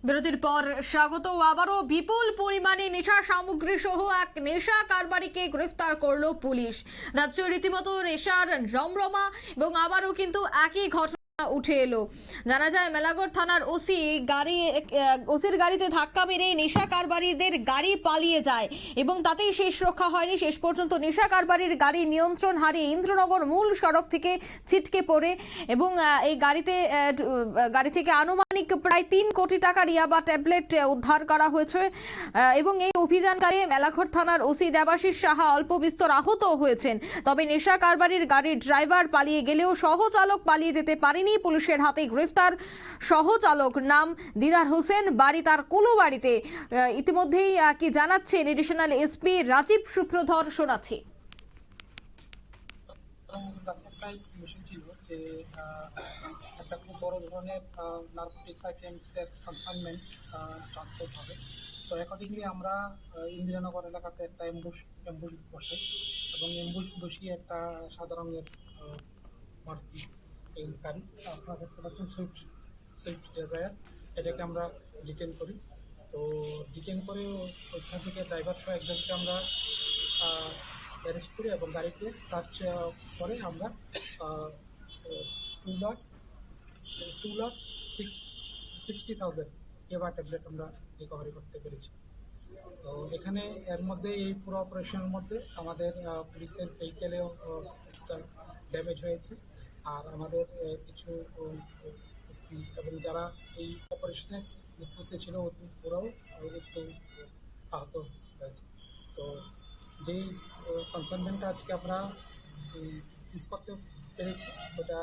বিরতির পর স্বাগত। আবারও বিপুল পরিমাণে নেশা সামগ্রী সহ এক নেশা কারবারিকে গ্রেফতার করলো পুলিশ। রাজ্যে রীতিমতো নেশার রমরমা এবং আবারও কিন্তু একই ঘটনা উঠে এলো। জানা যায় মেলাঘর থানার ওসির গাড়িতে ধাক্কা মেরে নেশা কারবারিদের গাড়ি পালিয়ে যায় এবং তাতেই শেষ রক্ষা হয়নি। শেষ পর্যন্ত নেশা কারবারির গাড়ি নিয়ন্ত্রণ হারিয়ে ইন্দ্রনগর মূল সড়ক থেকে ছিটকে পড়ে এবং এই গাড়ি থেকে আনুমানিক প্রায় 3 কোটি টাকার ইয়াবা ট্যাবলেট উদ্ধার করা হয়েছে এবং এই অভিযানকালে মেলাঘর থানার ওসি দেবাশিস সাহা অল্প বিস্তর আহত হয়েছেন। তবে নেশা কারবারির গাড়ির ড্রাইভার পালিয়ে গেলেও সহচালক পালিয়ে যেতে পারেনি। পুলিশের হাতে গ্রেফতার সহচালক, নাম দিদার হোসেন, বাড়ি তার কুলুবাড়িতে। ইতিমধ্যেই কি জানাচ্ছেন এডিশনাল এসপি রাজীব সূত্রধর, শোনাচ্ছি। ছিল যে একটা খুব বড় ধরনের নার্কোটিক্স আইটেমসের কনসাইনমেন্ট ট্রান্সপোর্ট হবে। তো অ্যাকর্ডিংলি আমরা ইন্দিরানগর এলাকাতে একটা অ্যাম্বুশ বসে এবং অ্যাম্বুশ বসিয়ে একটা সাদা রঙের মারুতি গাড়ি, আপনারা দেখতে পাচ্ছেন সুইফট ডিজায়ার, এটাকে আমরা ডিটেন করি। তো ডিটেন করে ওইখান থেকে ড্রাইভার সহ একজনকে আমরা অ্যারেস্ট করি এবং গাড়িতে সার্চ করে আমরা 2,60,000 ইয়াবা ট্যাবলেট আমরা রিকভারি করতে পেরেছি। তো এখানে এর মধ্যে এই পুরো অপারেশনের মধ্যে আমাদের পুলিশের ভেহিকেলেও একটা ড্যামেজ হয়েছে, আর আমাদের কিছু এবং যারা এই অপারেশনে নেতৃত্বে ছিল ওরাও একটু আহত হয়েছে। তো যেই কনসাইনমেন্টটা আজকে আমরা সিজ করতে পেরেছি ওটা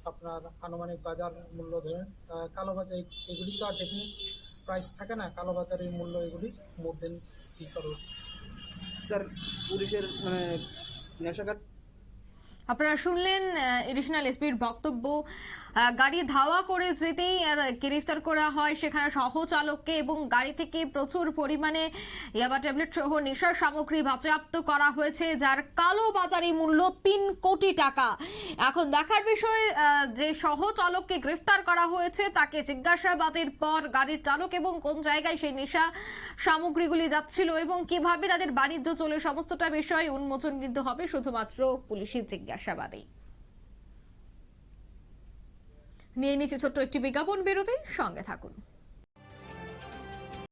আপনার আনুমানিক বাজার মূল্য ধরেন, কালোবাজার এগুলি তো আর ডেফিনিট প্রাইস থাকে না, কালোবাজারের মূল্য এগুলি মোর দেন 3 করোড়। স্যার, পুলিশের নেশাঘাট আপনারা শুনলেন এডিশনাল এসপির বক্তব্য। গাড়ি ধাওয়া করে যেতেই গ্রেফতার করা হয় সেখানে সহচালককে এবং গাড়ি থেকে প্রচুর পরিমাণে ইয়াবা ট্যাবলেট সহ নেশার সামগ্রী বাজেয়াপ্ত করা হয়েছে, যার কালো বাজারি মূল্য 3 কোটি টাকা। এখন দেখার বিষয় যে সহচালককে গ্রেফতার করা হয়েছে, তাকে জিজ্ঞাসাবাদের পর গাড়ির চালক এবং কোন জায়গায় সেই নেশা সামগ্রীগুলি যাচ্ছিল এবং কিভাবে তাদের বাণিজ্য চলে, সমস্তটা বিষয় উন্মোচন কিন্তু হবে শুধুমাত্র পুলিশের জিজ্ঞাসাবাদে। নিয়ে নিচ্ছে ছোট্ট একটি বিজ্ঞাপন বিরতি, সঙ্গে থাকুন।